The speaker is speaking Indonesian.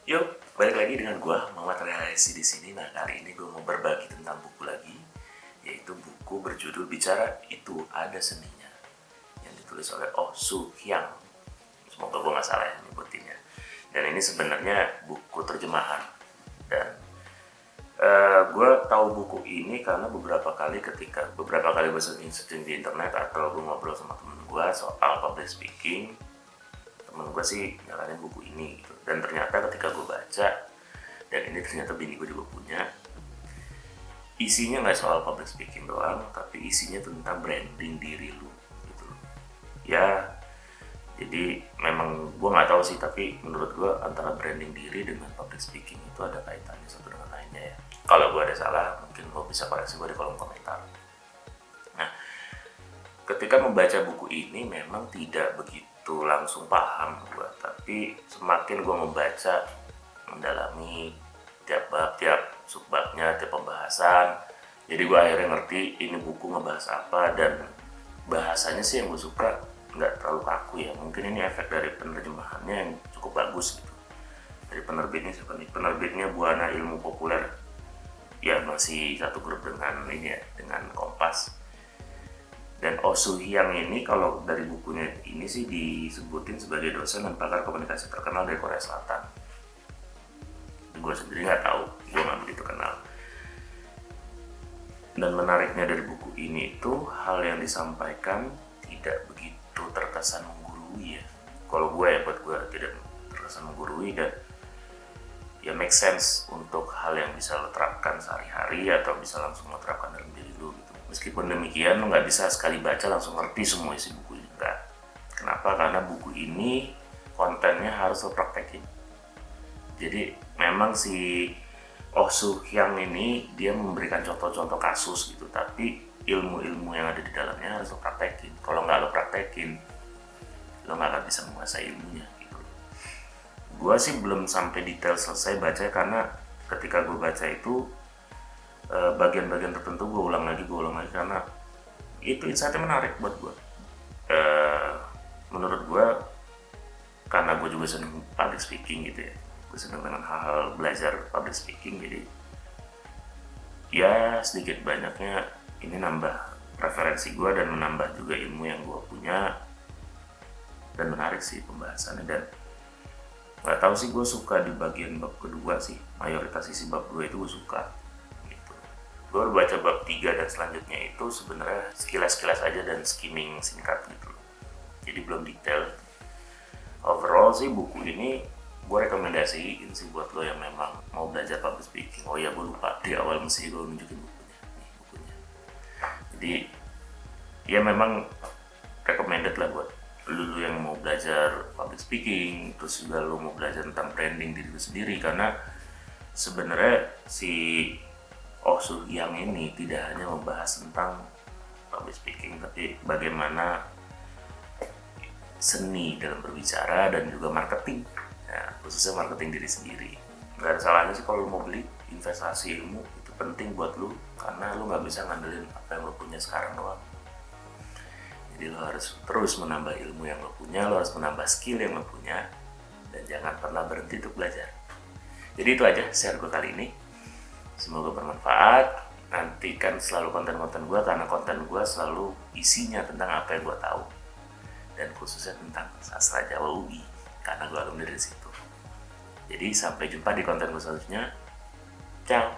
Yuk, balik lagi dengan gua Muhammad Rehaisi di sini. Nah, kali ini gua mau berbagi tentang buku lagi, yaitu buku berjudul Bicara Itu Ada Seninya, yang ditulis oleh Oh Soo Hyang. Semoga gua nggak salah ya nyebutinnya. Dan ini sebenarnya buku terjemahan. Dan gue tahu buku ini karena beberapa kali gue searching di internet atau gue ngobrol sama temen gue soal public speaking. Temen gue sih nyaranin buku ini gitu. Dan ternyata ketika gue baca, dan ini ternyata bini gue juga punya, isinya nggak soal public speaking doang, tapi isinya tentang branding diri lu gitu. Ya, jadi memang gue nggak tahu sih, tapi menurut gue antara branding diri dengan public speaking itu ada kaitannya satu dengan lainnya ya. Kalau gue ada salah, mungkin lo bisa koreksi gue di kolom komentar. Nah, ketika membaca buku ini memang tidak begitu langsung paham gue, tapi semakin gue membaca, mendalami tiap bab, tiap subbabnya, tiap pembahasan, jadi gue akhirnya ngerti ini buku ngebahas apa. Dan bahasanya sih yang gue suka, nggak terlalu kaku ya. Mungkin ini efek dari penerjemahannya yang cukup bagus gitu. Dari penerbitnya siapa nih? Penerbitnya Buana Ilmu Populer. Ya masih satu grup dengan ini ya, dengan Kompas. Dan Oh Soo Hyang ini kalau dari bukunya ini sih disebutin sebagai dosen dan pakar komunikasi terkenal dari Korea Selatan. Gue sendiri nggak tahu, gue nggak begitu kenal. Dan menariknya dari buku ini itu hal yang disampaikan tidak begitu terkesan menggurui ya. Kalau gue ya, buat gue tidak terkesan menggurui dan ya make sense untuk hal yang bisa lo terapkan sehari-hari atau bisa langsung lo terapkan dalam diri lo gitu. Meskipun demikian lo nggak bisa sekali baca langsung ngerti semua isi buku ini, enggak. Kenapa? Karena buku ini kontennya harus lo praktekin. Jadi memang si Oh Soo Hyang ini dia memberikan contoh-contoh kasus gitu, tapi ilmu-ilmu yang ada di dalamnya harus lo praktekin. Kalau nggak lo praktekin, lo nggak akan bisa menguasai ilmunya. Gue sih belum sampai detail selesai baca karena ketika gue baca itu bagian-bagian tertentu gue ulang lagi karena itu insightnya menarik buat gue. Menurut gue, karena gue juga seneng public speaking gitu ya, gue seneng dengan hal-hal belajar public speaking, jadi ya sedikit banyaknya ini nambah referensi gue dan menambah juga ilmu yang gue punya. Dan menarik sih pembahasannya, dan nggak tahu sih, gue suka di bagian bab kedua sih. Mayoritas isi bab 2 itu gue suka gitu. Gue baru baca bab 3 dan selanjutnya itu sebenarnya sekilas-sekilas aja dan skimming singkat gitu, jadi belum detail. Overall sih buku ini gue rekomendasiin sih buat lo yang memang mau belajar public speaking. Oh ya, gue lupa di awal mesti gue nunjukin bukunya. Nih bukunya. Jadi ya memang recommended lah buat lu yang mau belajar public speaking, terus juga lu mau belajar tentang branding diri lu sendiri. Karena sebenarnya si Oh Soo Hyang ini tidak hanya membahas tentang public speaking, tapi bagaimana seni dalam berbicara dan juga marketing, nah, khususnya marketing diri sendiri. Gak ada salahnya sih kalau lu mau beli investasi ilmu, itu penting buat lu, karena lu gak bisa ngandelin apa yang lu punya sekarang doang. Jadi lo harus terus menambah ilmu yang lo punya, lo harus menambah skill yang lo punya, dan jangan pernah berhenti untuk belajar. Jadi itu aja share gue kali ini. Semoga bermanfaat. Nantikan selalu konten-konten gue, karena konten gue selalu isinya tentang apa yang gue tahu, dan khususnya tentang sastra Jawa UI, karena gue alumni dari situ. Jadi sampai jumpa di konten gue selanjutnya. Ciao.